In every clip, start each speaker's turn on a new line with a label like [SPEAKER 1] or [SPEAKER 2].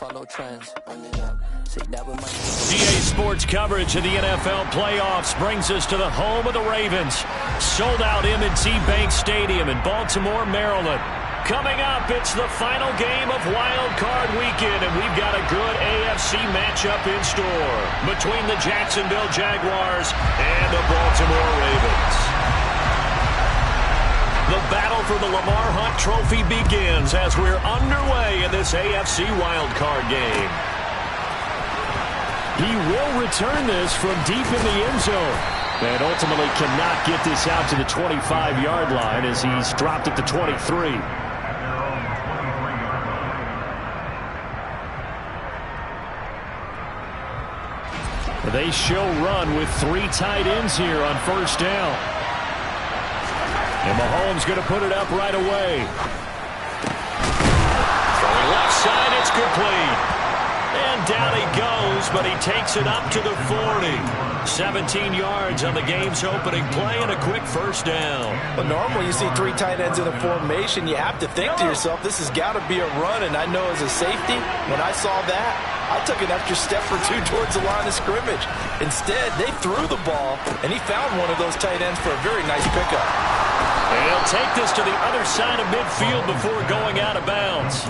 [SPEAKER 1] follow trends. See, that was my
[SPEAKER 2] EA Sports coverage of the NFL playoffs brings us to the home of the Ravens. Sold out M&T Bank Stadium in Baltimore, Maryland. Coming up, it's the final game of Wild Card Weekend, and we've got a good AFC matchup in store between the Jacksonville Jaguars and the Baltimore Ravens. The battle for the Lamar Hunt Trophy begins as we're underway in this AFC Wild Card game. He will return this from deep in the end zone. And ultimately cannot get this out to the 25-yard line as he's dropped at the 23. They show run with 3 tight ends here on first down. And Mahomes going to put it up right away. Throwing left side, it's complete. And down he goes, but he takes it up to the 40. 17 yards on the game's opening play and a quick first down.
[SPEAKER 3] But normally you see 3 tight ends in a formation. You have to think to yourself, this has got to be a run. And I know as a safety, when I saw that, I took an extra step or 2 towards the line of scrimmage. Instead, they threw the ball, and he found one of those tight ends for a very nice pickup.
[SPEAKER 2] And he'll take this to the other side of midfield before going out of bounds.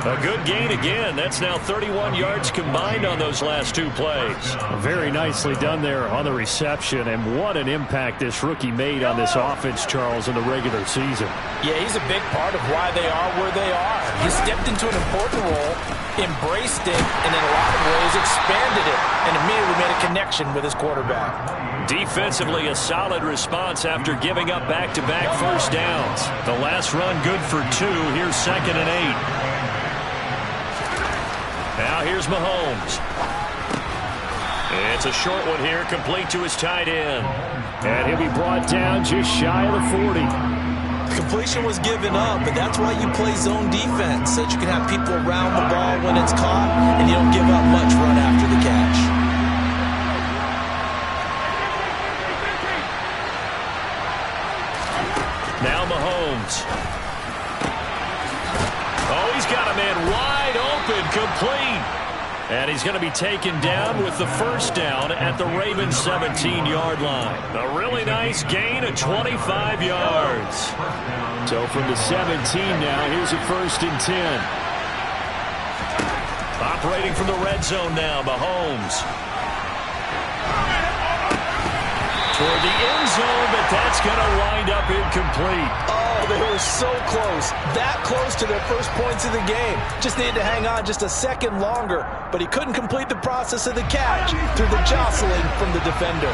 [SPEAKER 2] A good gain again. That's now 31 yards combined on those last 2 plays. Very nicely done there on the reception, and what an impact this rookie made on this offense, Charles, in the regular season.
[SPEAKER 3] Yeah, he's a big part of why they are where they are. He stepped into an important role, embraced it, and in a lot of ways expanded it, and immediately made a connection with his quarterback.
[SPEAKER 2] Defensively, a solid response after giving up back-to-back first downs. The last run good for 2. Here's 2nd and 8. Now here's Mahomes. It's a short one here, complete to his tight end. And he'll be brought down just shy of the 40.
[SPEAKER 3] Completion was given up, but that's why you play zone defense, so that you can have people around the ball when it's caught, and you don't give up much run after the catch.
[SPEAKER 2] Now Mahomes. Oh, he's got a man wide open, complete. And he's going to be taken down with the first down at the Ravens' 17-yard line. A really nice gain of 25 yards. So from the 17 now, here's a 1st and 10. Operating from the red zone now, Mahomes. Toward the end zone, but that's going to wind up incomplete.
[SPEAKER 3] Oh, they were so close. That close to their first points of the game. Just needed to hang on just a second longer, but he couldn't complete the process of the catch through the jostling from the defender.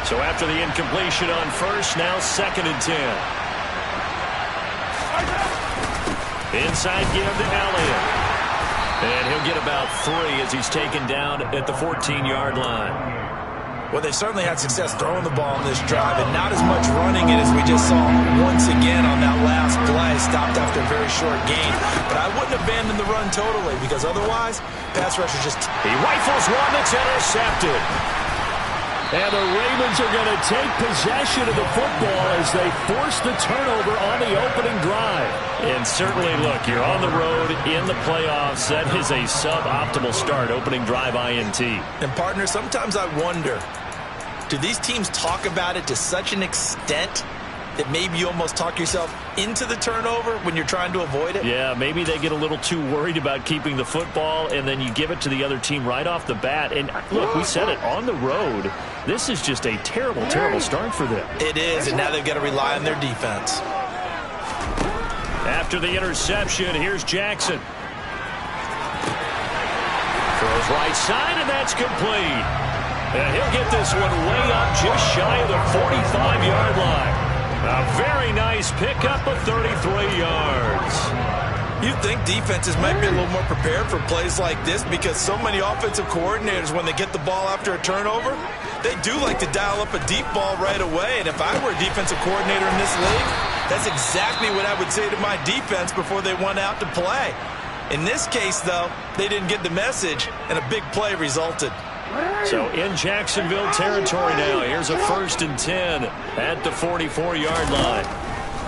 [SPEAKER 2] So after the incompletion on first, now 2nd and 10. Inside give to Elliott. And he'll get about 3 as he's taken down at the 14-yard line.
[SPEAKER 3] Well, they certainly had success throwing the ball in this drive, and not as much running it as we just saw once again on that last play. Stopped after a very short gain. But I wouldn't abandon the run totally, because otherwise, pass rushers just...
[SPEAKER 2] He rifles one that's intercepted. And the Ravens are going to take possession of the football as they force the turnover on the opening drive. And certainly, look, you're on the road in the playoffs. That is a suboptimal start, opening drive INT.
[SPEAKER 3] And, partner, sometimes I wonder, do these teams talk about it to such an extent that maybe you almost talk yourself into the turnover when you're trying to avoid it?
[SPEAKER 2] Yeah, maybe they get a little too worried about keeping the football, and then you give it to the other team right off the bat. And, look, we said it, on the road, this is just a terrible, terrible start for them.
[SPEAKER 3] It is, and now they've got to rely on their defense.
[SPEAKER 2] After the interception, here's Jackson. Throws right side, and that's complete. And he'll get this one way up just shy of the 45-yard line. A very nice pickup of 33 yards.
[SPEAKER 3] You'd think defenses might be a little more prepared for plays like this because so many offensive coordinators, when they get the ball after a turnover, they do like to dial up a deep ball right away. And if I were a defensive coordinator in this league, that's exactly what I would say to my defense before they went out to play. In this case, though, they didn't get the message, and a big play resulted.
[SPEAKER 2] So in Jacksonville territory now, here's a 1st and 10 at the 44-yard line.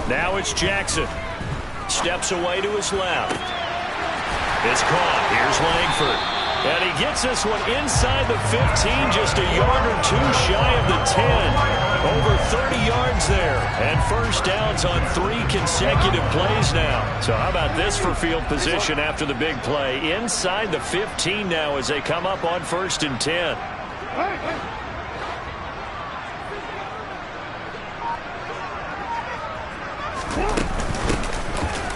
[SPEAKER 2] Now it's Jackson. Steps away to his left. It's caught. Here's Langford. And he gets this one inside the 15, just a yard or two shy of the 10. Over 30 yards there. And first downs on 3 consecutive plays now. So how about this for field position after the big play? Inside the 15 now as they come up on 1st and 10.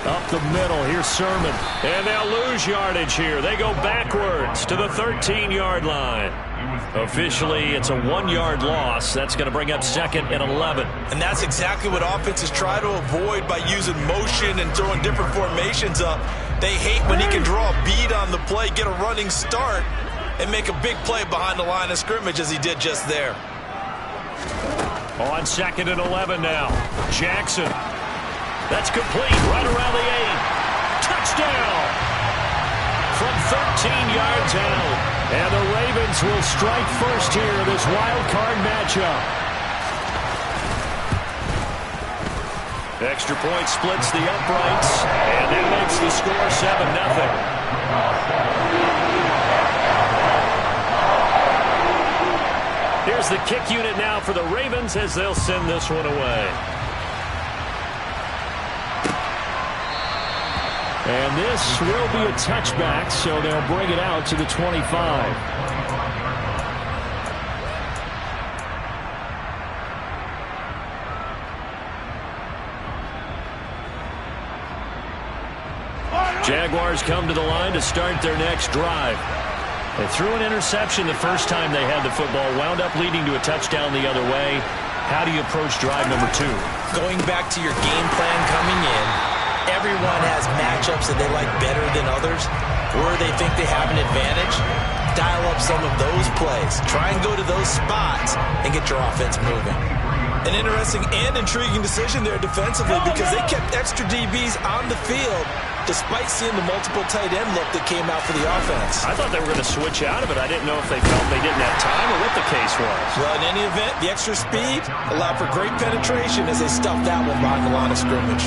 [SPEAKER 2] Up the middle, here's Sermon. And they'll lose yardage here. They go backwards to the 13-yard line. Officially, it's a 1-yard loss. That's going to bring up 2nd and 11.
[SPEAKER 3] And that's exactly what offenses try to avoid by using motion and throwing different formations up. They hate when he can draw a bead on the play, get a running start, and make a big play behind the line of scrimmage as he did just there.
[SPEAKER 2] On 2nd and 11 now. Jackson. That's complete right around the 8. Touchdown! From 13 yards out. And the Ravens will strike first here in this wild card matchup. Extra point splits the uprights. And that makes the score 7-0. Here's the kick unit now for the Ravens as they'll send this one away. And this will be a touchback, so they'll bring it out to the 25. Jaguars come to the line to start their next drive. They threw an interception the first time they had the football, wound up leading to a touchdown the other way. How do you approach drive number 2?
[SPEAKER 3] Going back to your game plan coming in, everyone has matchups that they like better than others, where they think they have an advantage. Dial up some of those plays. Try and go to those spots and get your offense moving. An interesting and intriguing decision there defensively because they kept extra DBs on the field despite seeing the multiple tight end look that came out for the offense.
[SPEAKER 2] I thought they were going to switch out of it. I didn't know if they felt they didn't have time or what the case was.
[SPEAKER 3] Well, in any event, the extra speed allowed for great penetration as they stuffed that one behind the line of scrimmage.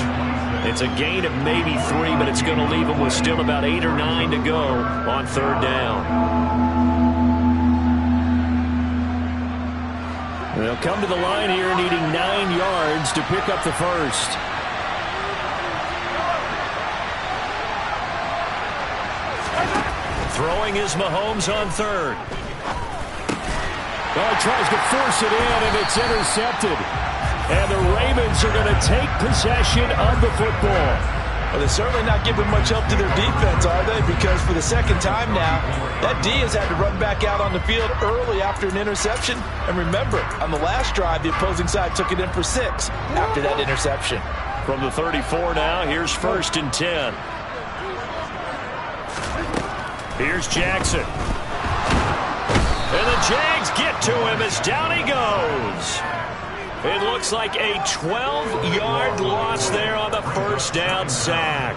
[SPEAKER 2] It's a gain of maybe 3, but it's going to leave them with still about 8 or 9 to go on 3rd down. They'll come to the line here needing 9 yards to pick up the first. Throwing is Mahomes on 3rd.
[SPEAKER 4] Oh, he tries to force it in, and it's intercepted. And the Ravens are going to take possession of the football.
[SPEAKER 3] Well, they're certainly not giving much help to their defense, are they? Because for the second time now, that D has had to run back out on the field early after an interception. And remember, on the last drive, the opposing side took it in for 6 after that interception.
[SPEAKER 2] From the 34 now, here's 1st and 10. Here's Jackson. And the Jags get to him as down he goes. It looks like a 12-yard loss there on the first down sack.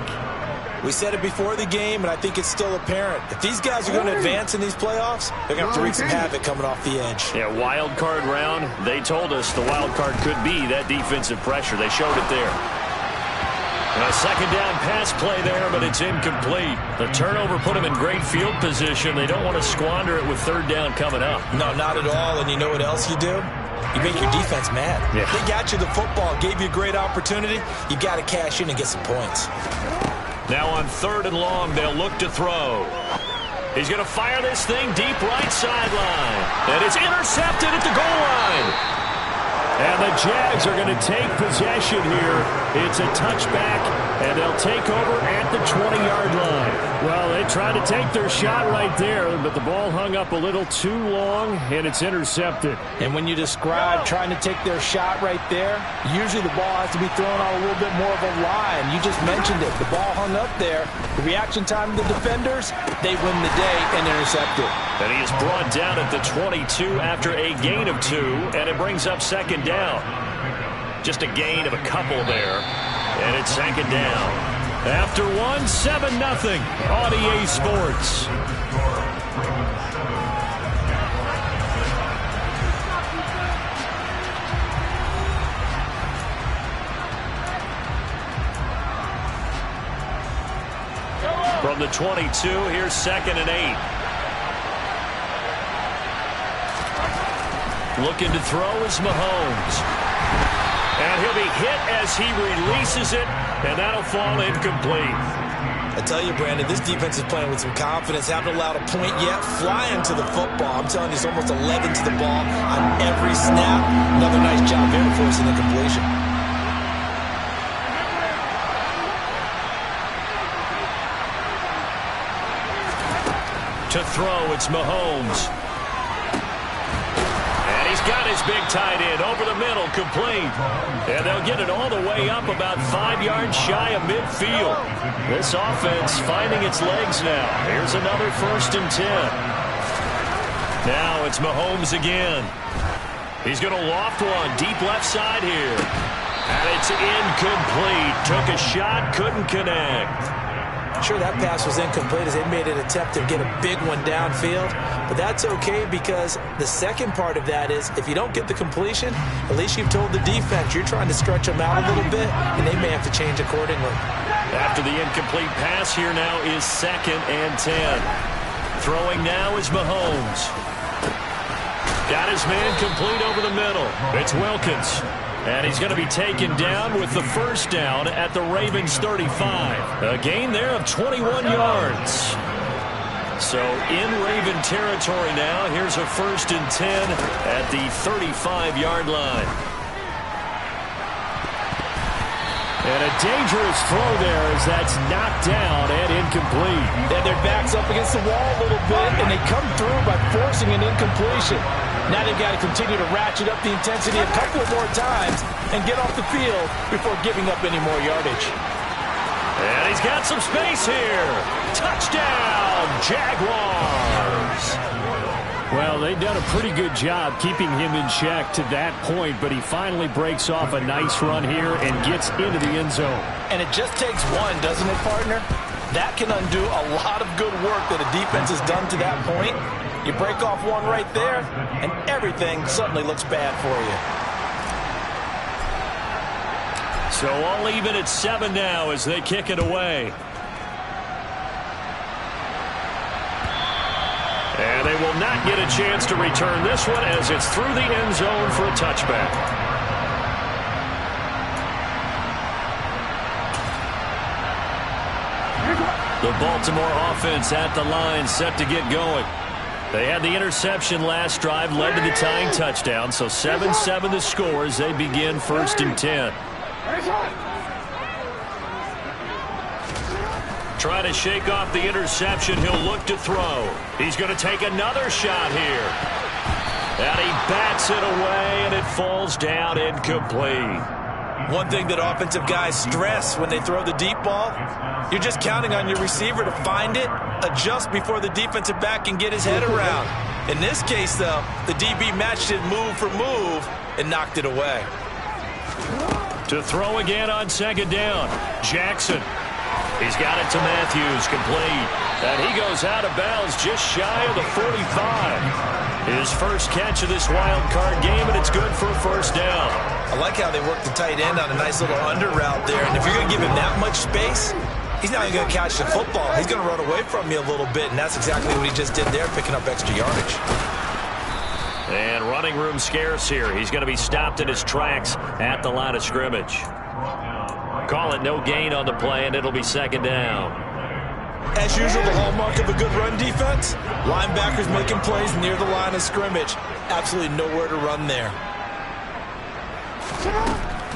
[SPEAKER 3] We said it before the game, and I think it's still apparent. If these guys are going to advance in these playoffs, they're going to have to wreak some havoc coming off the edge.
[SPEAKER 2] Yeah, wild card round. They told us the wild card could be that defensive pressure. They showed it there. A 2nd down pass play there, but it's incomplete. The turnover put them in great field position. They don't want to squander it with 3rd down coming up.
[SPEAKER 3] No, not at all. And you know what else you do? You make your defense mad.
[SPEAKER 2] Yeah.
[SPEAKER 3] They got you the football, gave you a great opportunity. You got to cash in and get some points.
[SPEAKER 2] Now on 3rd and long, they'll look to throw. He's going to fire this thing deep right sideline. And it's intercepted at the goal line.
[SPEAKER 4] And the Jags are going to take possession here. It's a touchback, and they'll take over at the 20-yard line. Well, they tried to take their shot right there, but the ball hung up a little too long, and it's intercepted.
[SPEAKER 3] And when you describe trying to take their shot right there, usually the ball has to be thrown on a little bit more of a line. You just mentioned it. The ball hung up there. The reaction time of the defenders, they win the day and intercept it.
[SPEAKER 2] And he is brought down at the 22 after a gain of 2, and it brings up 2nd down. Just a gain of a couple there, and it's 2nd down. After 7-0 on EA Sports. From the 22, here's 2nd and 8. Looking to throw is Mahomes. And he'll be hit as he releases it, and that'll fall incomplete.
[SPEAKER 3] I tell you, Brandon, this defense is playing with some confidence. Haven't allowed a point yet. Flying to the football. I'm telling you, it's almost 11 to the ball on every snap. Another nice job there forcing the completion.
[SPEAKER 2] To throw, it's Mahomes. And he's got his big tight end over the middle, complete. And they'll get it all the way up about 5 yards shy of midfield. This offense finding its legs now. Here's another 1st and 10. Now it's Mahomes again. He's going to loft one deep left side here. And it's incomplete. Took a shot, couldn't connect.
[SPEAKER 3] Sure, that pass was incomplete as they made an attempt to get a big one downfield. But that's okay because the second part of that is if you don't get the completion, at least you've told the defense you're trying to stretch them out a little bit, and they may have to change accordingly.
[SPEAKER 2] After the incomplete pass, here now is 2nd and 10. Throwing now is Mahomes. Got his man complete over the middle. It's Wilkins. And he's going to be taken down with the 1st down at the Ravens 35. A gain there of 21 yards. So in Raven territory now. Here's a 1st and 10 at the 35-yard line.
[SPEAKER 4] And a dangerous throw there as that's knocked down and incomplete.
[SPEAKER 3] And their back's up against the wall a little bit, and they come through by forcing an incompletion. Now they've got to continue to ratchet up the intensity a couple of more times and get off the field before giving up any more yardage.
[SPEAKER 2] And he's got some space here. Touchdown, Jaguars.
[SPEAKER 4] Well, they've done a pretty good job keeping him in check to that point, but he finally breaks off a nice run here and gets into the end zone.
[SPEAKER 3] And it just takes one, doesn't it, partner? That can undo a lot of good work that a defense has done to that point. You break off one right there, and everything suddenly looks bad for you.
[SPEAKER 2] So all even at 7 now as they kick it away. And they will not get a chance to return this one as it's through the end zone for a touchback. The Baltimore offense at the line, set to get going. They had the interception last drive, led to the tying touchdown, so 7-7 the score as they begin 1st and 10. Try to shake off the interception. He'll look to throw. He's going to take another shot here. And he bats it away, and it falls down incomplete. One thing that offensive guys stress when they throw the deep ball, you're just counting on your receiver to find it, adjust before the defensive back can get his head around. In this case, though, the DB matched it move for move and knocked it away. To throw again on 2nd down, Jackson. He's got it to Matthews, complete. And he goes out of bounds just shy of the 45. His first catch of this wild card game, and it's good for a 1st down. I like how they work the tight end on a nice little under route there. And if you're going to give him that much space, he's not even going to catch the football. He's going to run away from you a little bit, and that's exactly what he just did there, picking up extra yardage. And running room scarce here. He's going to be stopped in his tracks at the line of scrimmage. Call it no gain on the play, and it'll be 2nd down. As usual, the hallmark of a good run defense, linebackers making plays near the line of scrimmage. Absolutely nowhere to run there.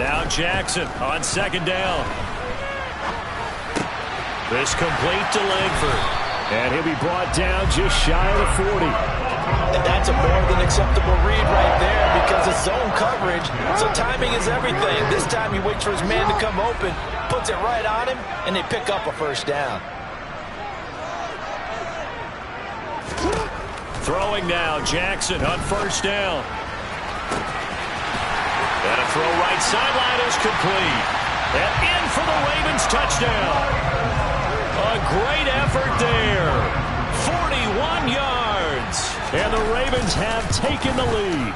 [SPEAKER 2] Now Jackson on 2nd down. This complete to Langford.
[SPEAKER 4] And he'll be brought down just shy of the 40.
[SPEAKER 3] And that's a more than acceptable read right there because it's zone coverage, so timing is everything. This time he waits for his man to come open, puts it right on him, and they pick up a 1st down.
[SPEAKER 2] Throwing now, Jackson on 1st down. And a throw right sideline is complete. And in for the Ravens touchdown. A great effort there. 41 yards.
[SPEAKER 4] And the Ravens have taken the lead.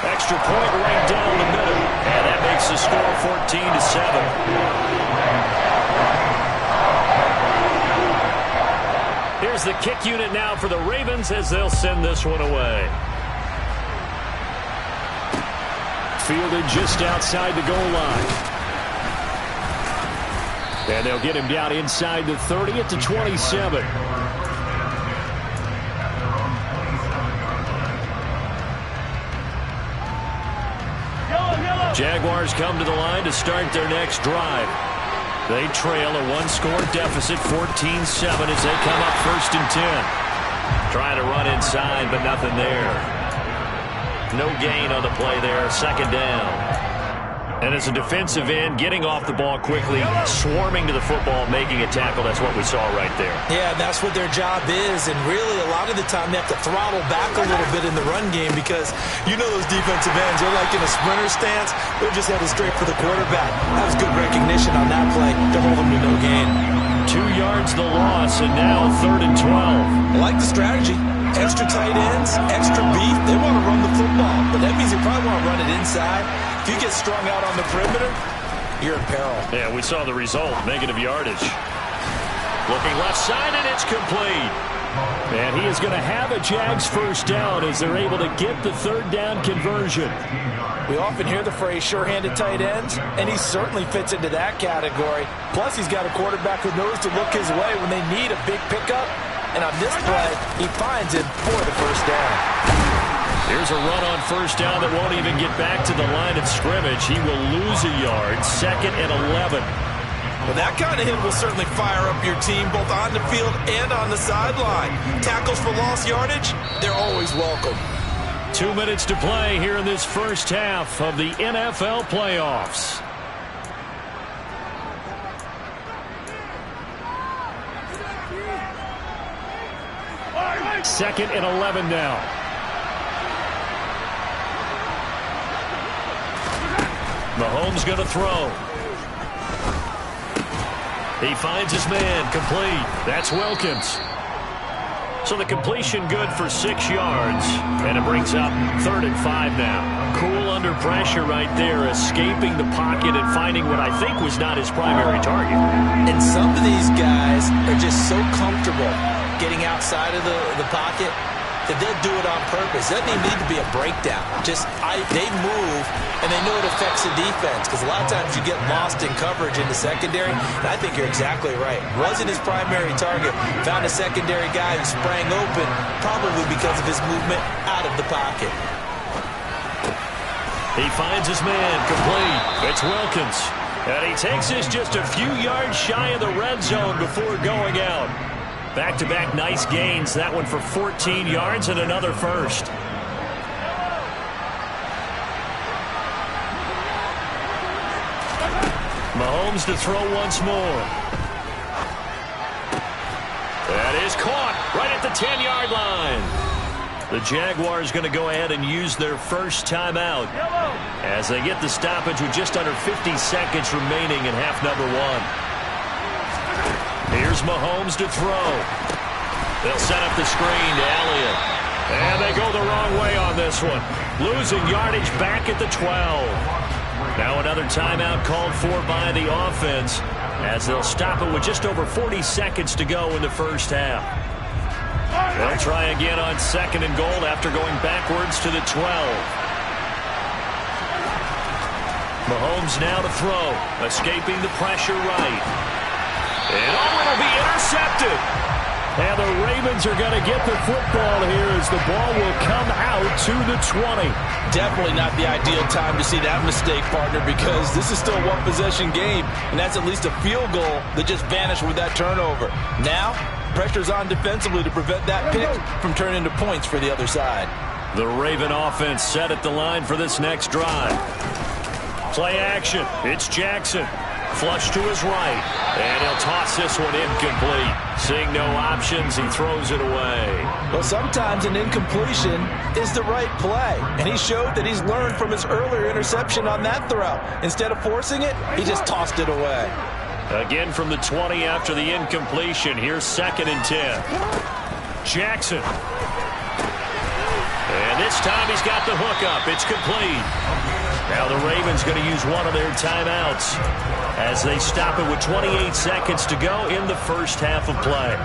[SPEAKER 2] Extra point right down the middle. And that makes the score 14-7. Here's the kick unit now for the Ravens as they'll send this one away. Fielded just outside the goal line. And they'll get him down inside the 30 at the 27. Jaguars come to the line to start their next drive. They trail a one-score deficit, 14-7, as they come up 1st and 10. Trying to run inside, but nothing there. No gain on the play there, 2nd down. And as a defensive end, getting off the ball quickly, swarming to the football, making a tackle, that's what we saw right there.
[SPEAKER 3] Yeah, that's what their job is, and really a lot of the time they have to throttle back a little bit in the run game because you know those defensive ends, they're like in a sprinter stance, they're just headed straight for the quarterback. That was good recognition on that play to hold them to no gain.
[SPEAKER 2] 2 yards the loss, and now 3rd and 12.
[SPEAKER 3] I like the strategy. Extra tight ends, extra beef, they want to run the football, but that means they probably want to run it inside. If you get strung out on the perimeter, you're in peril.
[SPEAKER 2] Yeah, we saw the result, negative yardage. Looking left side, and it's complete. And he is going to have a Jags 1st down as they're able to get the 3rd down conversion.
[SPEAKER 3] We often hear the phrase sure-handed tight ends, and he certainly fits into that category. Plus, he's got a quarterback who knows to look his way when they need a big pickup. And on this play, he finds him for the 1st down.
[SPEAKER 2] Here's a run on 1st down that won't even get back to the line of scrimmage. He will lose a yard, 2nd and 11.
[SPEAKER 3] Well, that kind of hit will certainly fire up your team both on the field and on the sideline. Tackles for lost yardage, they're always welcome.
[SPEAKER 2] 2 minutes to play here in this first half of the NFL playoffs. Second and 11 now. Mahomes going to throw. He finds his man, complete. That's Wilkins. So the completion good for 6 yards, and it brings up 3rd and 5 now. Cool under pressure right there, escaping the pocket and finding what I think was not his primary target.
[SPEAKER 3] And some of these guys are just so comfortable getting outside of the pocket that they'll do it on purpose. Doesn't even need to be a breakdown. They move, and they know it affects the defense because a lot of times you get lost in coverage in the secondary, and I think you're exactly right. Wasn't his primary target. Found a secondary guy who sprang open, probably because of his movement out of the pocket.
[SPEAKER 2] He finds his man, complete. It's Wilkins. And he takes this just a few yards shy of the red zone before going out. Back-to-back nice gains. That one for 14 yards and another 1st. Mahomes to throw once more. That is caught right at the 10-yard line. The Jaguars going to go ahead and use their first timeout as they get the stoppage with just under 50 seconds remaining in half number 1. Here's Mahomes to throw. They'll set up the screen to Elliott. And they go the wrong way on this one. Losing yardage back at the 12. Now another timeout called for by the offense as they'll stop it with just over 40 seconds to go in the first half. They'll try again on 2nd and goal after going backwards to the 12. Mahomes now to throw. Escaping the pressure right. And it'll be intercepted. And the Ravens are going to get the football here as the ball will come out to the 20.
[SPEAKER 3] Definitely not the ideal time to see that mistake, partner, because this is still a one-possession game, and that's at least a field goal that just vanished with that turnover. Now, pressure's on defensively to prevent that pick from turning into points for the other side.
[SPEAKER 2] The Raven offense set at the line for this next drive. Play action. It's Jackson. Flush to his right. And he'll toss this one incomplete. Seeing no options, he throws it away.
[SPEAKER 3] Well, sometimes an incompletion is the right play. And he showed that he's learned from his earlier interception on that throw. Instead of forcing it, he just tossed it away.
[SPEAKER 2] Again from the 20 after the incompletion. Here's 2nd and 10. Jackson. And this time he's got the hook up. It's complete. Now the Ravens going to use one of their timeouts. as they stop it with 28 seconds to go in the first half of play.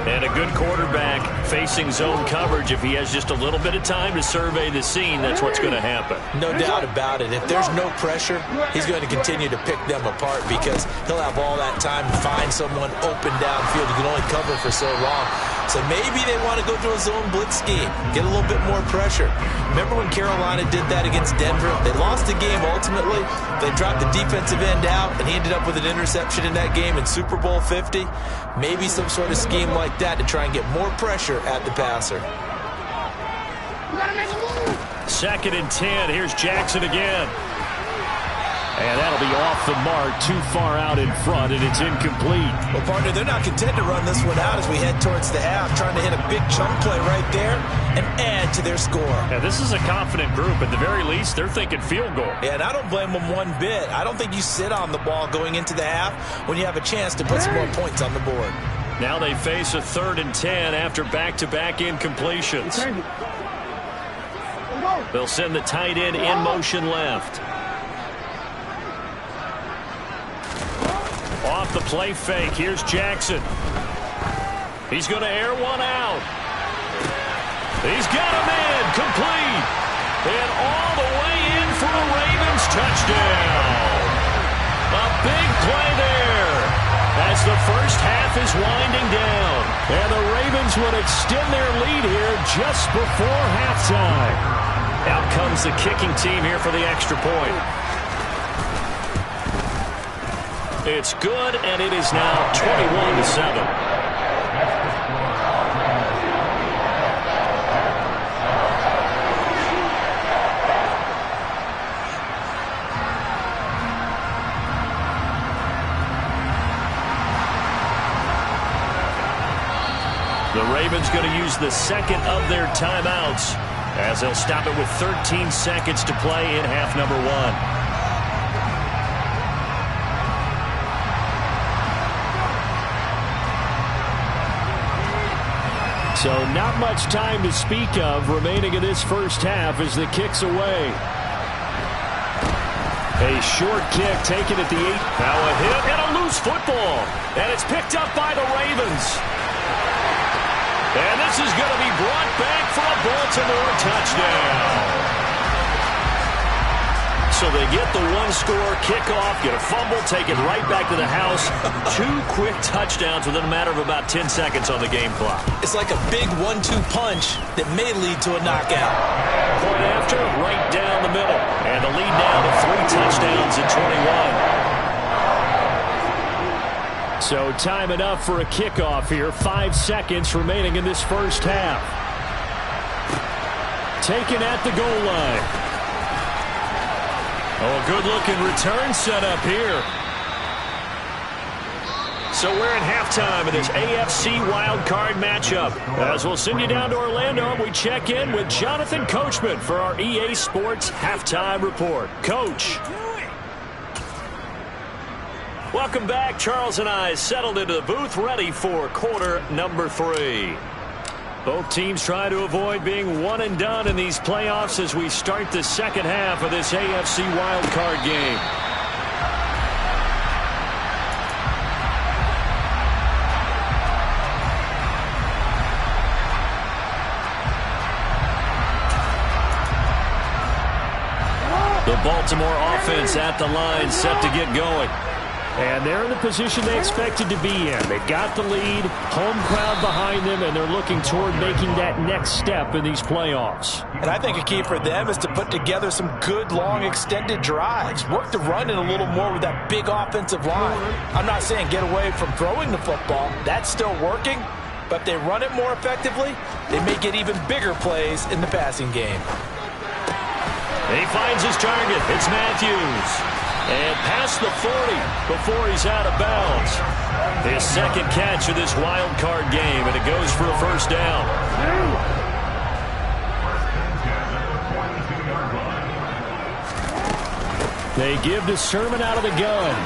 [SPEAKER 2] And a good quarterback facing zone coverage. If he has just a little bit of time to survey the scene, that's what's going to happen.
[SPEAKER 3] No doubt about it. If there's no pressure, he's going to continue to pick them apart because he'll have all that time to find someone open downfield. He can only cover for so long. So maybe they want to go to a zone blitz scheme, get a little bit more pressure. Remember when Carolina did that against Denver? They lost the game ultimately. They dropped the defensive end out, and he ended up with an interception in that game in Super Bowl 50. Maybe some sort of scheme like that to try and get more pressure at the passer.
[SPEAKER 2] 2nd and 10. Here's Jackson again. And that'll be off the mark, too far out in front, and it's incomplete.
[SPEAKER 3] Well, partner, they're not content to run this one out as we head towards the half, trying to hit a big chunk play right there and add to their score.
[SPEAKER 2] Yeah, this is a confident group. At the very least, they're thinking field goal.
[SPEAKER 3] Yeah, and I don't blame them one bit. I don't think you sit on the ball going into the half when you have a chance to put some more points on the board.
[SPEAKER 2] Now they face a 3rd and 10 after back-to-back incompletions. They'll send the tight end in motion left. Off the play fake, here's Jackson. He's going to air one out. He's got him in, complete. And all the way in for a Ravens touchdown. A big play there as the first half is winding down. And the Ravens would extend their lead here just before halftime. Out comes the kicking team here for the extra point. It's good, and it is now 21-7. The Ravens going to use the second of their timeouts as they'll stop it with 13 seconds to play in half number 1.
[SPEAKER 4] So not much time to speak of remaining in this first half as the kick's away. A short kick taken at the 8.
[SPEAKER 2] Now a hit and a loose football. And it's picked up by the Ravens. And this is going to be brought back for a Baltimore touchdown. So they get the one-score kickoff, get a fumble, take it right back to the house. 2 quick touchdowns within a matter of about 10 seconds on the game clock.
[SPEAKER 3] It's like a big 1-2 punch that may lead to a knockout.
[SPEAKER 2] Point after, right down the middle. And the lead now to 3 touchdowns in 21.
[SPEAKER 4] So time enough for a kickoff here. 5 seconds remaining in this first half. Taken at the goal line.
[SPEAKER 2] Oh, a good-looking return set up here. So we're at halftime of this AFC wildcard matchup. As we'll send you down to Orlando, we check in with Jonathan Coachman for our EA Sports Halftime Report. Coach. Welcome back. Charles and I settled into the booth, ready for quarter number 3. Both teams try to avoid being one and done in these playoffs as we start the second half of this AFC wildcard game. The Baltimore offense at the line, set to get going.
[SPEAKER 4] And they're in the position they expected to be in. They got the lead, home crowd behind them, and they're looking toward making that next step in these playoffs.
[SPEAKER 3] And I think a key for them is to put together some good, long, extended drives. Work the run in a little more with that big offensive line. I'm not saying get away from throwing the football. That's still working. But if they run it more effectively, they may get even bigger plays in the passing game.
[SPEAKER 2] He finds his target. It's Matthews. And past the 40 before he's out of bounds. His second catch of this wild card game, and it goes for a first down.
[SPEAKER 4] They give to Sermon out of the gun.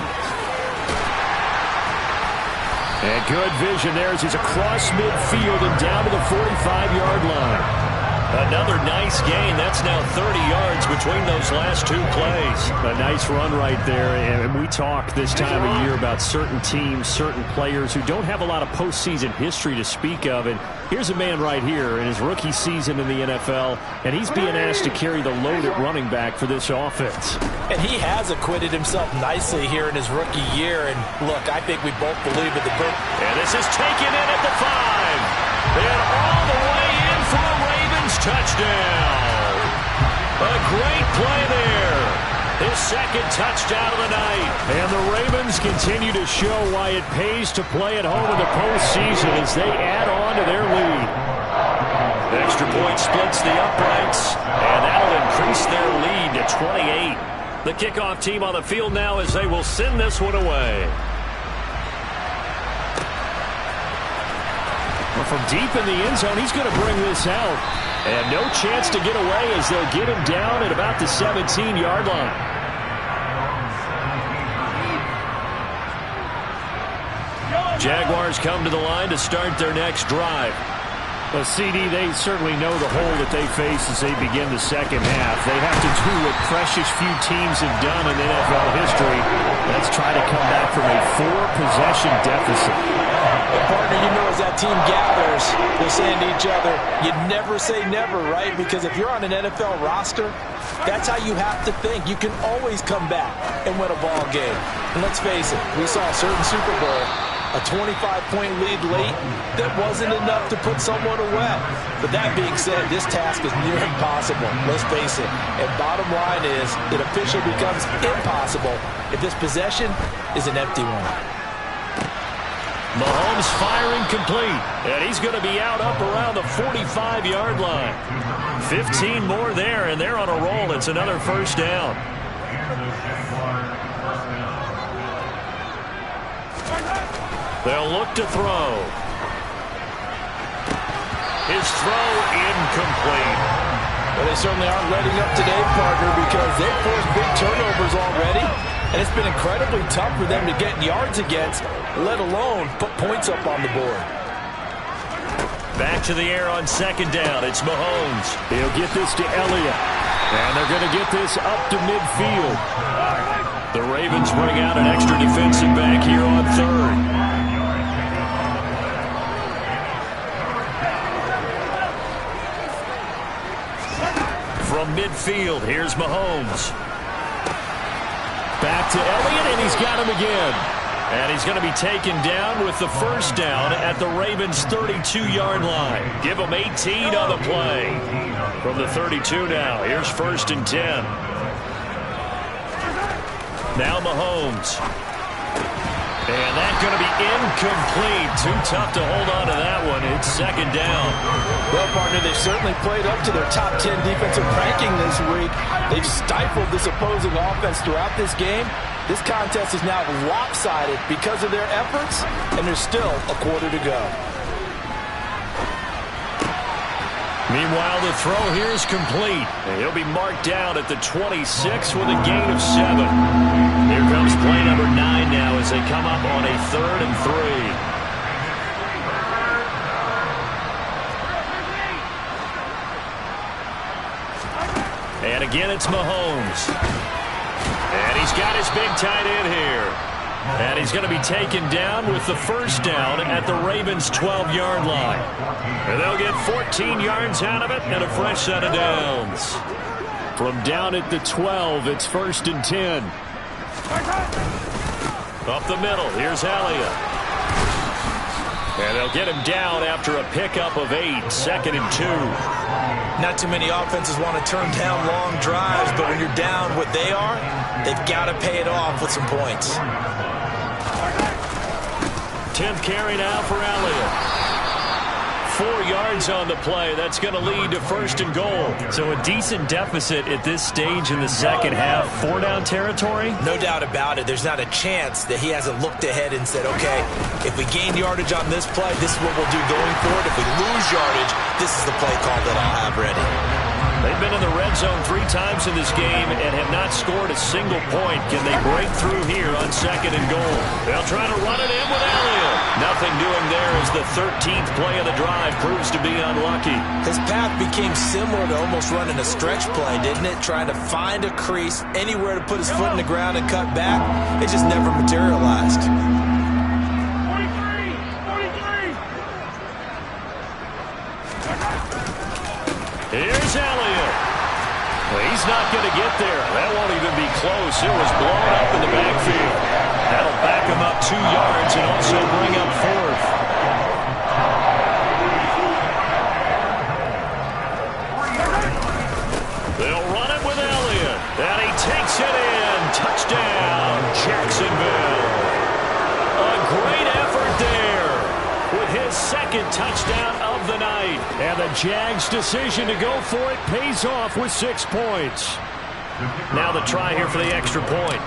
[SPEAKER 4] And good vision there as he's across midfield and down to the 45-yard line.
[SPEAKER 2] Another nice gain. That's now 30 yards between those last two plays.
[SPEAKER 4] A nice run right there. And we talk this time of year about certain teams, certain players who don't have a lot of postseason history to speak of. And here's a man right here in his rookie season in the NFL, and he's being asked to carry the load at running back for this offense.
[SPEAKER 3] And he has acquitted himself nicely here in his rookie year. And look, I think we both believe in the group.
[SPEAKER 2] And this is taken in at the 5. And all the way in for a Ravens touchdown. A great play there. His second touchdown of the night.
[SPEAKER 4] And the Ravens continue to show why it pays to play at home in the postseason as they add on to their lead.
[SPEAKER 2] Extra point splits the uprights, and that'll increase their lead to 28. The kickoff team on the field now as they will send this one away.
[SPEAKER 4] Well, from deep in the end zone, he's going to bring this out. And no chance to get away as they'll get him down at about the 17-yard line.
[SPEAKER 2] Jaguars come to the line to start their next drive.
[SPEAKER 4] Well, CD, they certainly know the hole that they face as they begin the second half. They have to do what precious few teams have done in NFL history. Let's try to come back from a 4-possession deficit.
[SPEAKER 3] Partner, you know, as that team gathers, they're saying to each other, you never say never, right? Because if you're on an NFL roster, that's how you have to think. You can always come back and win a ball game. And let's face it, we saw a certain Super Bowl, a 25-point lead late, that wasn't enough to put someone away. But that being said, this task is near impossible. Let's face it. And bottom line is, it officially becomes impossible if this possession is an empty one.
[SPEAKER 2] Mahomes firing complete, and he's going to be out up around the 45-yard line. 15 more there, and they're on a roll. It's another first down. They'll look to throw. His throw incomplete.
[SPEAKER 3] Well, they certainly aren't letting up today, partner, because they've forced big turnovers already, and it's been incredibly tough for them to get yards against, let alone put points up on the board.
[SPEAKER 2] Back to the air on second down. It's Mahomes.
[SPEAKER 4] He'll get this to Elliott, and they're going to get this up to midfield.
[SPEAKER 2] The Ravens bring out an extra defensive back here on third. From midfield, here's Mahomes.
[SPEAKER 4] Back to Elliott, and he's got him again.
[SPEAKER 2] And he's going to be taken down with the first down at the Ravens' 32-yard line. Give him 18 on the play. From the 32 now, here's 1st and 10. Now Mahomes. And that's going to be incomplete. Too tough to hold on to that one. It's second down.
[SPEAKER 3] Well, partner, they've certainly played up to their top 10 defensive ranking this week. They've stifled this opposing offense throughout this game. This contest is now lopsided because of their efforts, and there's still a quarter to go.
[SPEAKER 2] Meanwhile, the throw here is complete. And he'll be marked down at the 26 with a gain of 7. Here comes play number 9 now as they come up on a 3rd and 3. And again, it's Mahomes. And he's got his big tight end here. And he's going to be taken down with the first down at the Ravens' 12-yard line. And they'll get 14 yards out of it and a fresh set of downs.
[SPEAKER 4] From down at the 12, it's 1st and 10.
[SPEAKER 2] Up the middle, here's Elliott. And they'll get him down after a pickup of 8, 2nd and 2.
[SPEAKER 3] Not too many offenses want to turn down long drives, but when you're down what they are, they've got to pay it off with some points.
[SPEAKER 2] 10th carry now for Elliott. 4 yards on the play. That's going to lead to 1st and goal. So a decent deficit at this stage in the second half. 4-down territory?
[SPEAKER 3] No doubt about it. There's not a chance that he hasn't looked ahead and said, okay, if we gain yardage on this play, this is what we'll do going forward. If we lose yardage, this is the play call that I'll have ready.
[SPEAKER 2] They've been in the red zone 3 times in this game and have not scored a single point. Can they break through here on 2nd and goal? They'll try to run it in with Elliott. Now Nothing doing there as the 13th play of the drive proves to be unlucky.
[SPEAKER 3] His path became similar to almost running a stretch play, didn't it? Trying to find a crease, anywhere to put his foot in the ground and cut back. It just never materialized.
[SPEAKER 2] Here's Elliott. Well, he's not going to get there. That won't even be close. It was blown up in the backfield. That'll back him up 2 yards and also bring up 4th. They'll run it with Elliott. And he takes it in. Touchdown, Jacksonville. A great effort there with his second touchdown of the night. And the Jags' decision to go for it pays off with 6 points. Now the try here for the extra point.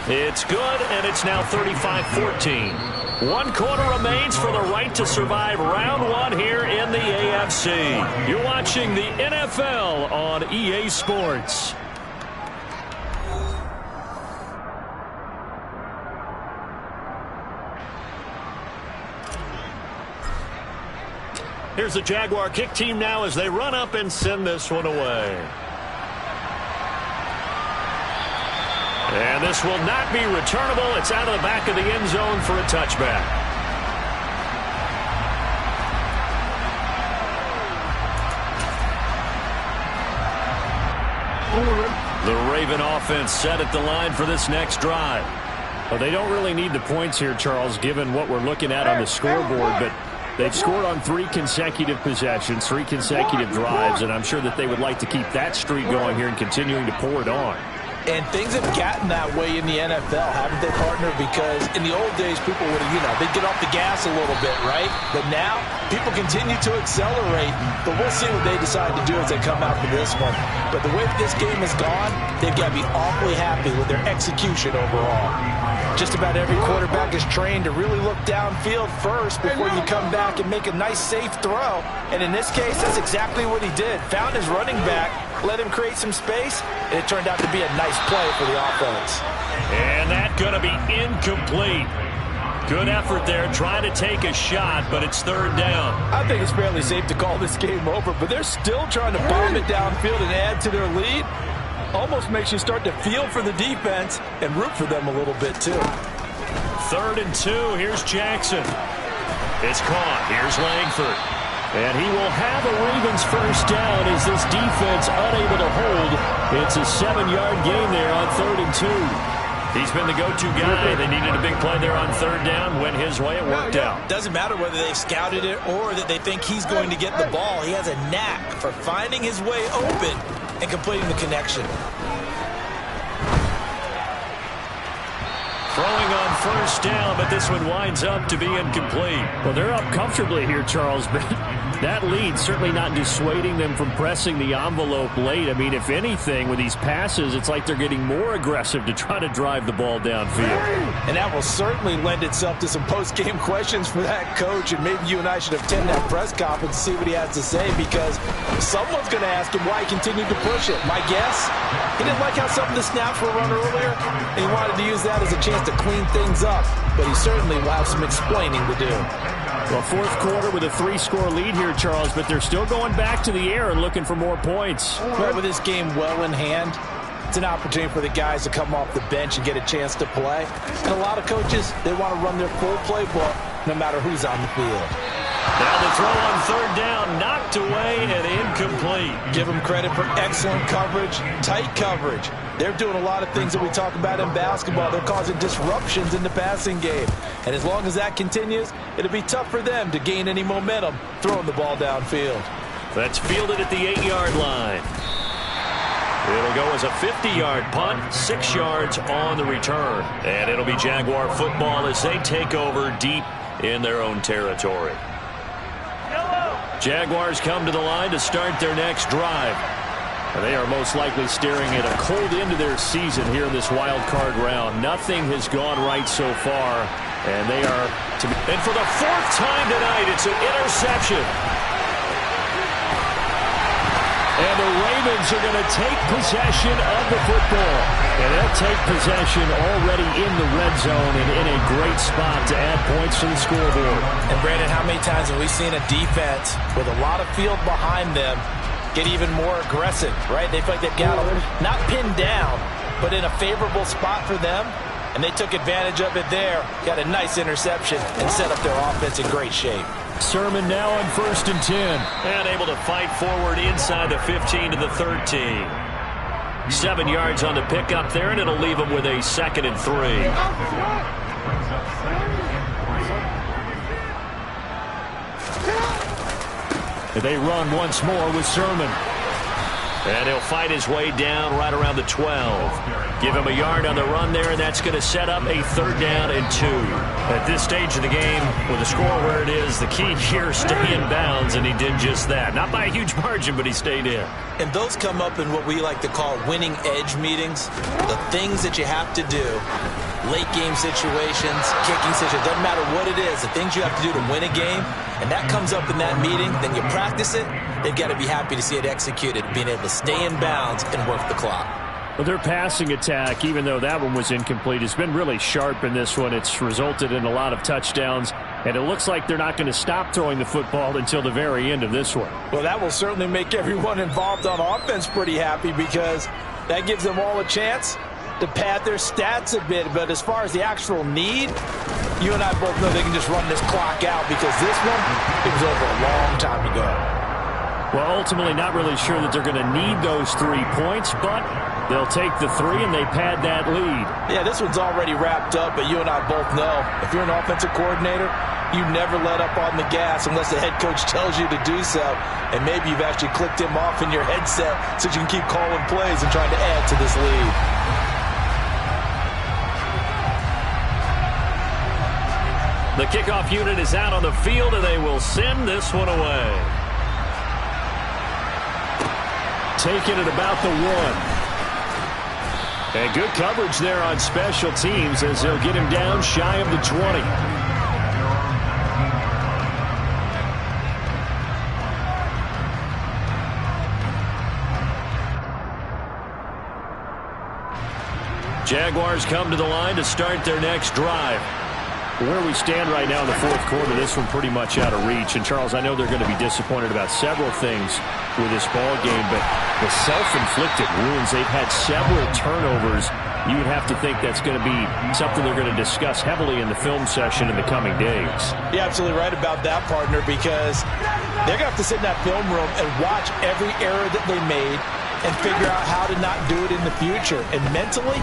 [SPEAKER 2] It's good, and it's now 35-14. 1 quarter remains for the right to survive round 1 here in the AFC. You're watching the NFL on EA Sports. Here's the Jaguar kick team now as they run up and send this one away. And this will not be returnable. It's out of the back of the end zone for a touchback. The Raven offense set at the line for this next drive. Well, they don't really need the points here, Charles, given what we're looking at on the scoreboard, but they've scored on 3 consecutive possessions, 3 consecutive drives, and I'm sure that they would like to keep that streak going here and continuing to pour it on.
[SPEAKER 3] And things have gotten that way in the NFL, haven't they, partner? Because in the old days, people would have, they'd get off the gas a little bit, right? But now, people continue to accelerate. But we'll see what they decide to do as they come out for this one. But the way this game has gone, they've got to be awfully happy with their execution overall. Just about every quarterback is trained to really look downfield first before you come back and make a nice, safe throw. And in this case, that's exactly what he did. Found his running back, let him create some space, and it turned out to be a nice play for the offense.
[SPEAKER 2] And that's going to be incomplete. Good effort there, trying to take a shot, but it's 3rd down.
[SPEAKER 3] I think it's fairly safe to call this game over, but they're still trying to bomb it downfield and add to their lead. Almost makes you start to feel for the defense and root for them a little bit, too.
[SPEAKER 2] 3rd and 2. Here's Jackson. It's caught. Here's Langford. And he will have a Ravens first down as this defense unable to hold. It's a 7-yard gain there on 3rd and 2. He's been the go-to guy. They needed a big play there on 3rd down. Went his way. It worked out.
[SPEAKER 3] Doesn't matter whether they've scouted it or that they think he's going to get the ball. He has a knack for finding his way open and completing the connection.
[SPEAKER 2] Throwing on first down, but this one winds up to be incomplete.
[SPEAKER 4] Well, they're up comfortably here, Charles, but that lead certainly not dissuading them from pressing the envelope late. I mean, if anything, with these passes, it's like they're getting more aggressive to try to drive the ball downfield.
[SPEAKER 3] And that will certainly lend itself to some post-game questions for that coach, and maybe you and I should attend that press conference and see what he has to say, because someone's going to ask him why he continued to push it. My guess, he didn't like how some of the snaps were run earlier, and he wanted to use that as a chance to clean things up, but he certainly will have some explaining to do.
[SPEAKER 4] Well, 4th quarter with a 3-score lead here, Charles, but they're still going back to the air and looking for more points.
[SPEAKER 3] Well, with this game well in hand, it's an opportunity for the guys to come off the bench and get a chance to play. And a lot of coaches, they want to run their full playbook no matter who's on the field.
[SPEAKER 2] Now the throw on 3rd down, knocked away and incomplete.
[SPEAKER 3] Give them credit for excellent coverage, tight coverage. They're doing a lot of things that we talk about in basketball. They're causing disruptions in the passing game. And as long as that continues, it'll be tough for them to gain any momentum throwing the ball downfield.
[SPEAKER 2] That's fielded at the 8-yard line. It'll go as a 50-yard punt, 6 yards on the return. And it'll be Jaguar football as they take over deep in their own territory. Jaguars come to the line to start their next drive. And they are most likely staring at a cold end to their season here in this wild card round. Nothing has gone right so far, and they are to be. And for the 4th time tonight, it's an interception.
[SPEAKER 4] And the Ravens are going to take possession of the football. And they'll take possession already in the red zone and in a great spot to add points to the scoreboard.
[SPEAKER 3] And Brandon, how many times have we seen a defense with a lot of field behind them get even more aggressive, right? They feel like they've got them not pinned down, but in a favorable spot for them. And they took advantage of it there. Got a nice interception and set up their offense in great shape.
[SPEAKER 4] Sermon now on 1st and 10.
[SPEAKER 2] And able to fight forward inside the 15 to the 13. 7 yards on the pickup there, and it'll leave them with a 2nd and 3.
[SPEAKER 4] They run once more with Sermon.
[SPEAKER 2] And he'll fight his way down right around the 12. Give him a yard on the run there, and that's going to set up a 3rd down and 2. At this stage of the game, with the score where it is, the key here is stay in bounds, and he did just that. Not by a huge margin, but he stayed in.
[SPEAKER 3] And those come up in what we like to call winning edge meetings. The things that you have to do, late game situations, kicking situations, doesn't matter what it is, the things you have to do to win a game, and that comes up in that meeting, then you practice it, they've got to be happy to see it executed, being able to stay in bounds and work the clock.
[SPEAKER 4] Well, their passing attack, even though that one was incomplete, has been really sharp in this one. It's resulted in a lot of touchdowns, and it looks like they're not going to stop throwing the football until the very end of this one.
[SPEAKER 3] Well, that will certainly make everyone involved on offense pretty happy, because that gives them all a chance to pad their stats a bit. But as far as the actual need, you and I both know they can just run this clock out, because this one, it was over a long time ago.
[SPEAKER 4] Well, ultimately not really sure that they're going to need those 3 points, but they'll take the 3 and they pad that lead.
[SPEAKER 3] Yeah, this one's already wrapped up, but you and I both know if you're an offensive coordinator, you never let up on the gas unless the head coach tells you to do so. And maybe you've actually clicked him off in your headset so you can keep calling plays and trying to add to this lead.
[SPEAKER 2] The kickoff unit is out on the field, and they will send this one away.
[SPEAKER 4] Taking it about the 1. And good coverage there on special teams as they'll get him down shy of the 20.
[SPEAKER 2] Jaguars come to the line to start their next drive.
[SPEAKER 4] Where we stand right now in the 4th quarter, this one pretty much out of reach. And, Charles, I know they're going to be disappointed about several things with this ball game, but the self-inflicted wounds, they've had several turnovers. You would have to think that's going to be something they're going to discuss heavily in the film session in the coming days.
[SPEAKER 3] You're absolutely right about that, partner, because they're going to have to sit in that film room and watch every error that they made and figure out how to not do it in the future. And mentally,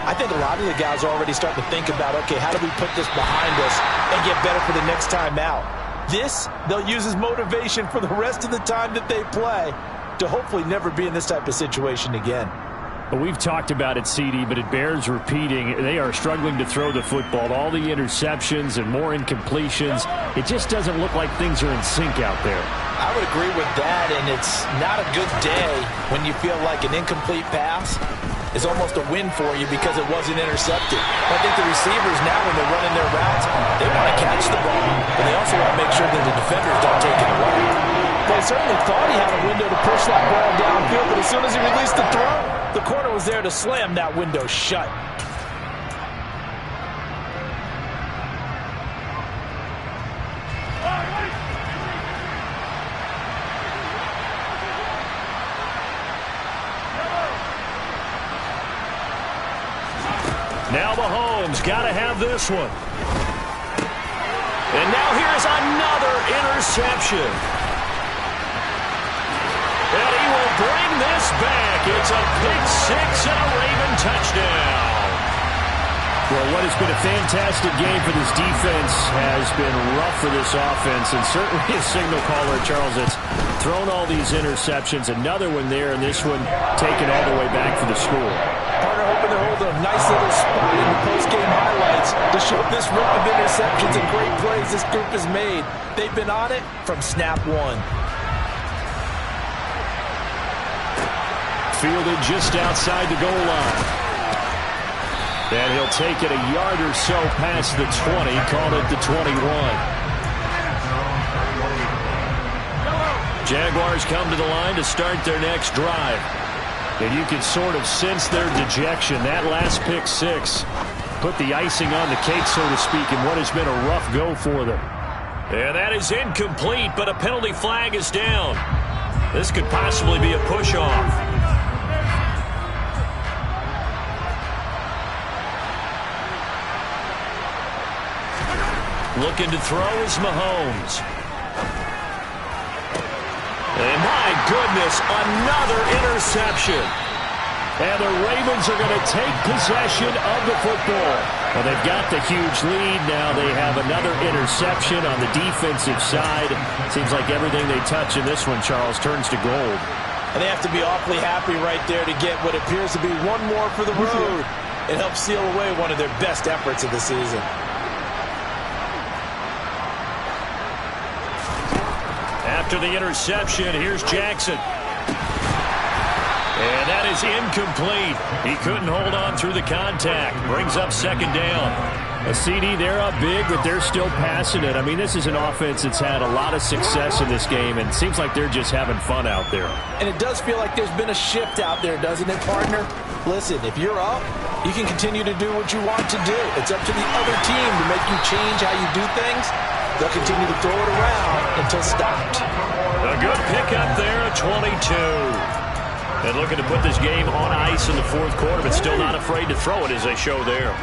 [SPEAKER 3] I think a lot of the guys are already starting to think about, okay, how do we put this behind us and get better for the next time out? This, they'll use as motivation for the rest of the time that they play to hopefully never be in this type of situation again.
[SPEAKER 4] But we've talked about it, CD, but it bears repeating. They are struggling to throw the football. All the interceptions and more incompletions. It just doesn't look like things are in sync out there.
[SPEAKER 3] I would agree with that, and it's not a good day when you feel like an incomplete pass is almost a win for you because it wasn't intercepted. I think the receivers now, when they're running their routes, they want to catch the ball, but they also want to make sure that the defenders don't take it away. But I certainly thought he had a window to push that ball downfield, but as soon as he released the throw, the corner was there to slam that window shut.
[SPEAKER 2] Now Mahomes got to have this one. And now here's another interception. And he will bring this back. It's a pick 6 and a Raven touchdown.
[SPEAKER 4] Well, what has been a fantastic game for this defense has been rough for this offense, and certainly a signal caller, Charles, that's thrown all these interceptions. Another one there, and this one taken all the way back for the score.
[SPEAKER 3] Partner hoping to hold a nice little spot in the post-game highlights to show this rip of interceptions and great plays this group has made. They've been on it from snap one.
[SPEAKER 4] Fielded just outside the goal line. And he'll take it a yard or so past the 20, called it the 21.
[SPEAKER 2] Jaguars come to the line to start their next drive.
[SPEAKER 4] And you can sort of sense their dejection. That last pick six put the icing on the cake, so to speak, in what has been a rough go for them.
[SPEAKER 2] And that is incomplete, but a penalty flag is down. This could possibly be a push-off. Looking to throw is Mahomes. And my goodness, another interception.
[SPEAKER 4] And the Ravens are going to take possession of the football. Well, they've got the huge lead. Now they have another interception on the defensive side. Seems like everything they touch in this one, Charles, turns to gold.
[SPEAKER 3] And they have to be awfully happy right there to get what appears to be one more for the road. It helps seal away one of their best efforts of the season.
[SPEAKER 2] After the interception, here's Jackson. And that is incomplete. He couldn't hold on through the contact. Brings up second down.
[SPEAKER 4] A CD, they're up big, but they're still passing it. I mean, this is an offense that's had a lot of success in this game, and it seems like they're just having fun out there.
[SPEAKER 3] And it does feel like there's been a shift out there, doesn't it, partner? Listen, if you're up, you can continue to do what you want to do. It's up to the other team to make you change how you do things. They'll continue to throw it around until stopped.
[SPEAKER 2] A good pickup there at 22. And looking to put this game on ice in the fourth quarter, but still not afraid to throw it as they show there.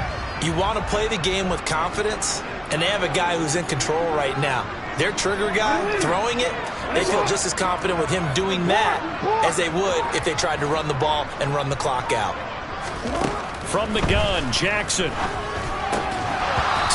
[SPEAKER 3] You want to play the game with confidence, and they have a guy who's in control right now. Their trigger guy, throwing it, they feel just as confident with him doing that as they would if they tried to run the ball and run the clock out.
[SPEAKER 2] From the gun, Jackson.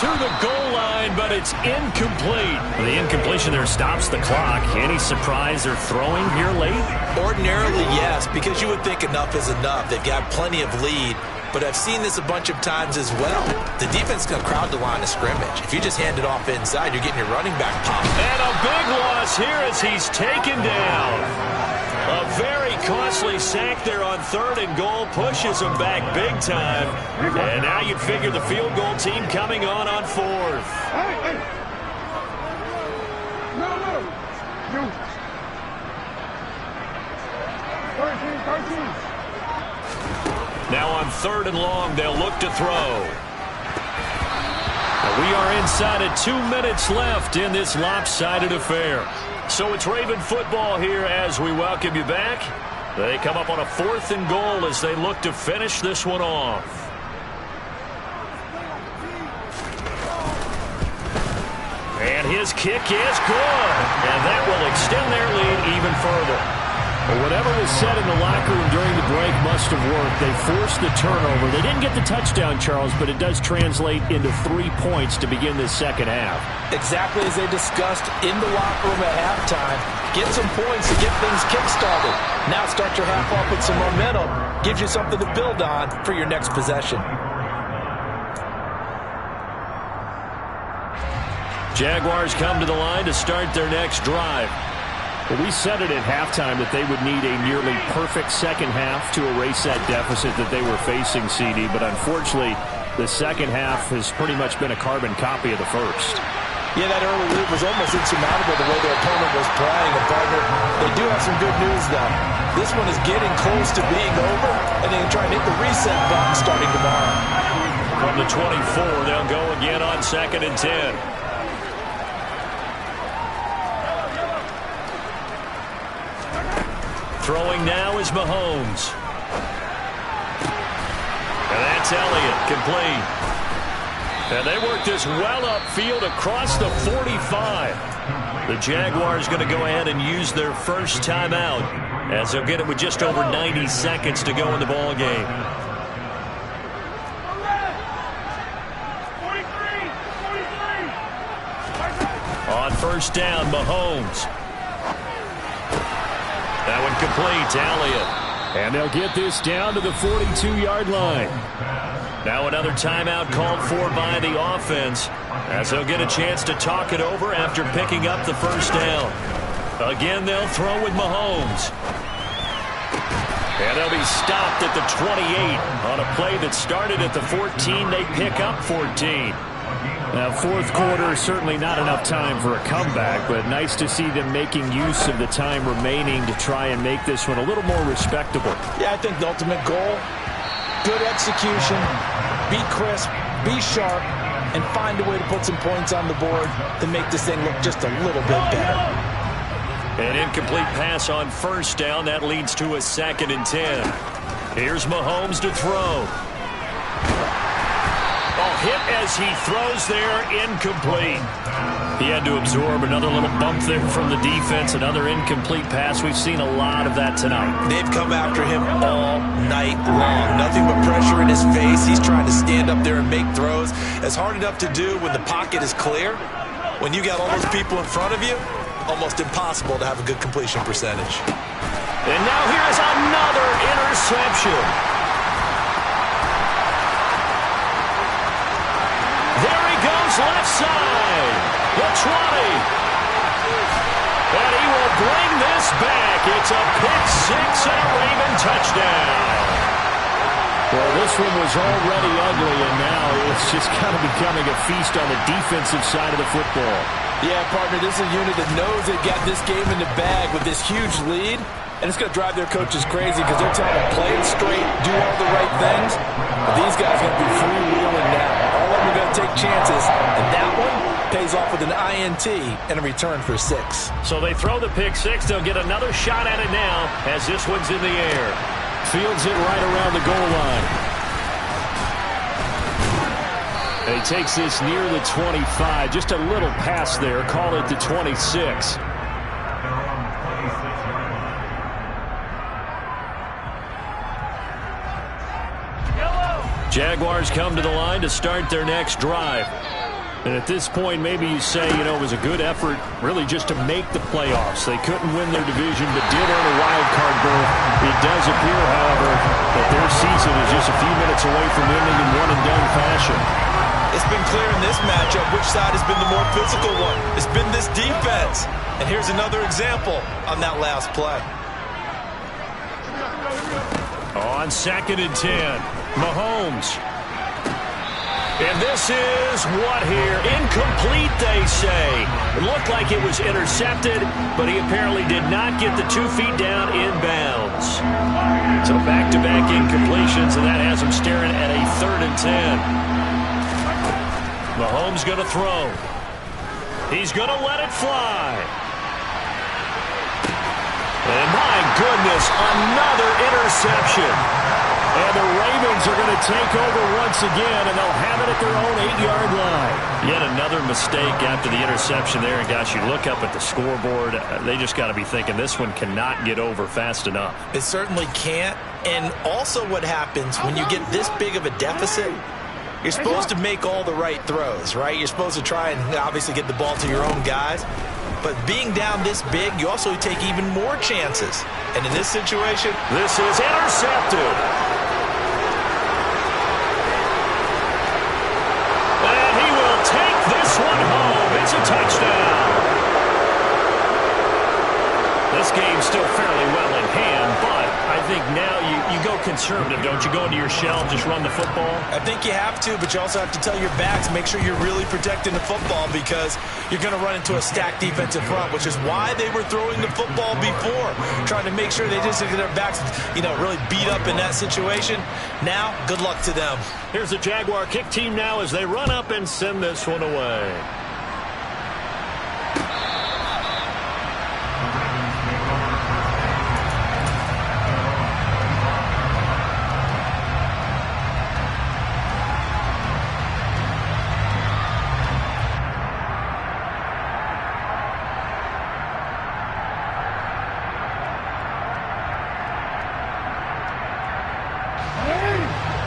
[SPEAKER 2] To the goal line, but it's incomplete.
[SPEAKER 4] The incompletion there stops the clock. Any surprise they're throwing here late?
[SPEAKER 3] Ordinarily, yes, because you would think enough is enough. They've got plenty of lead, but I've seen this a bunch of times as well. The defense can crowd the line of scrimmage. If you just hand it off inside, you're getting your running back popped.
[SPEAKER 2] And a big loss here as he's taken down. A very costly sack there on third and goal pushes him back big time. And now you'd figure the field goal team coming on fourth. Now on third and long, they'll look to throw. We are inside of 2 minutes left in this lopsided affair. So it's Raven football here as we welcome you back. They come up on a fourth and goal as they look to finish this one off. And his kick is good. And that will extend their lead even further.
[SPEAKER 4] Well, whatever was said in the locker room during the break must have worked. They forced the turnover. They didn't get the touchdown, Charles, but it does translate into 3 points to begin this second half.
[SPEAKER 3] Exactly as they discussed in the locker room at halftime. Get some points to get things kick-started. Now start your half off with some momentum. Gives you something to build on for your next possession.
[SPEAKER 2] Jaguars come to the line to start their next drive.
[SPEAKER 4] Well, we said it at halftime that they would need a nearly perfect second half to erase that deficit that they were facing, CD. But unfortunately, the second half has pretty much been a carbon copy of the first.
[SPEAKER 3] Yeah, that early lead was almost insurmountable the way their opponent was playing. And partner, they do have some good news, though. This one is getting close to being over, and they can try and hit the reset button starting tomorrow.
[SPEAKER 2] From the 24, they'll go again on 2nd and 10. Throwing now is Mahomes. And that's Elliott, complete. And they work this well upfield across the 45. The Jaguars going to go ahead and use their first timeout as they'll get it with just over 90 seconds to go in the ball game. On first down, Mahomes. That one complete to Elliott.
[SPEAKER 4] And they'll get this down to the 42-yard line.
[SPEAKER 2] Now another timeout called for by the offense as they'll get a chance to talk it over after picking up the first down. Again, they'll throw with Mahomes. And they'll be stopped at the 28 on a play that started at the 14. They pick up 14.
[SPEAKER 4] Now, fourth quarter, certainly not enough time for a comeback, but nice to see them making use of the time remaining to try and make this one a little more respectable.
[SPEAKER 3] Yeah, I think the ultimate goal, good execution, be crisp, be sharp, and find a way to put some points on the board to make this thing look just a little bit better.
[SPEAKER 2] An incomplete pass on first down. That leads to a 2nd and 10. Here's Mahomes to throw. Hit as he throws there, incomplete. He had to absorb another little bump there from the defense, another incomplete pass. We've seen a lot of that tonight.
[SPEAKER 3] They've come after him all night long. Nothing but pressure in his face. He's trying to stand up there and make throws. It's hard enough to do when the pocket is clear. When you got all those people in front of you, almost impossible to have a good completion percentage.
[SPEAKER 2] And now here's another interception. Left side, the 20. And he will bring this back. It's a pick six and a Raven touchdown. Well, this one was already ugly, and now it's just kind of becoming a feast on the defensive side of the football.
[SPEAKER 3] Yeah, partner, this is a unit that knows they got this game in the bag with this huge lead, and it's going to drive their coaches crazy because they're telling them play it straight, do all the right things. But these guys are going to be freewheeling now. All of them are going to take chances, and that one pays off with an INT and a return for 6.
[SPEAKER 2] So they throw the pick six. They'll get another shot at it now as this one's in the air.
[SPEAKER 4] Fields it right around the goal line. And he takes this near the 25. Just a little pass there. Call it the 26.
[SPEAKER 2] Jaguars come to the line to start their next drive. And at this point, maybe you say, you know, it was a good effort really just to make the playoffs. They couldn't win their division, but did earn a wild card berth. It does appear, however, that their season is just a few minutes away from ending in one-and-done fashion.
[SPEAKER 3] It's been clear in this matchup which side has been the more physical one. It's been this defense. And here's another example on that last play.
[SPEAKER 2] On 2nd and 10, Mahomes. And this is what here? Incomplete, they say. It looked like it was intercepted, but he apparently did not get the 2 feet down in bounds. So back-to-back incompletions, and that has him staring at a 3rd and 10. Mahomes going to throw. He's going to let it fly. And my goodness, another interception. And the Ravens are going to take over once again, and they'll have it at their own 8-yard line. Yet another mistake after the interception there. And, gosh, you look up at the scoreboard, they just got to be thinking this one cannot get over fast enough.
[SPEAKER 3] It certainly can't. And also what happens when you get this big of a deficit, you're supposed to make all the right throws, right? You're supposed to try and obviously get the ball to your own guys. But being down this big, you also take even more chances. And in this situation,
[SPEAKER 2] this is intercepted. And he will take this one home. It's a touchdown. This game's still fairly well in hand, but I think now you go conservative, don't you? Go into your shell, just run the football.
[SPEAKER 3] I think you have to, but you also have to tell your backs, make sure you're really protecting the football because you're going to run into a stacked defensive front, which is why they were throwing the football before, trying to make sure they just get their backs, really beat up in that situation. Now, good luck to them.
[SPEAKER 2] Here's the Jaguar kick team now as they run up and send this one away.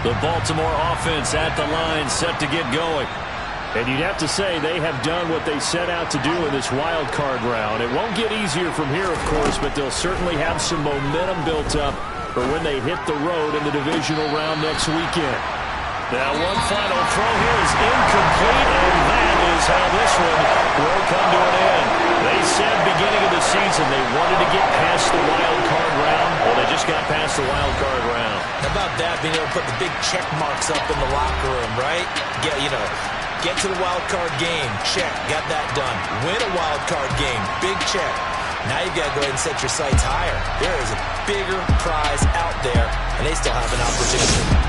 [SPEAKER 2] The Baltimore offense at the line, set to get going.
[SPEAKER 4] And you'd have to say they have done what they set out to do in this wild card round. It won't get easier from here, of course, but they'll certainly have some momentum built up for when they hit the road in the divisional round next weekend.
[SPEAKER 2] Now one final throw here is incomplete, and that is how this one will come to an end. They said beginning of the season they wanted to get past the wild card round. Well, they just got past the wild card round.
[SPEAKER 3] How about that, being able to put the big check marks up in the locker room, right? Yeah, Get to the wild card game. Check. Got that done. Win a wild card game. Big check. Now you've got to go ahead and set your sights higher. There is a bigger prize out there, and they still have an opportunity.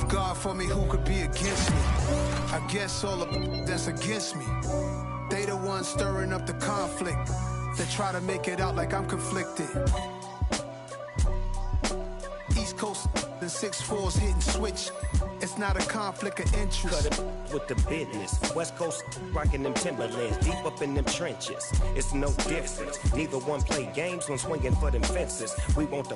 [SPEAKER 5] God for me, who could be against me? I guess all the that's against me. They the ones stirring up the conflict. They try to make it out like I'm conflicted. East Coast and 6'4's hitting switch. It's not a conflict of interest.
[SPEAKER 6] Cut it with the business. West Coast rocking them Timberlands, deep up in them trenches. It's no difference. Neither one play games when swinging for them fences. We want the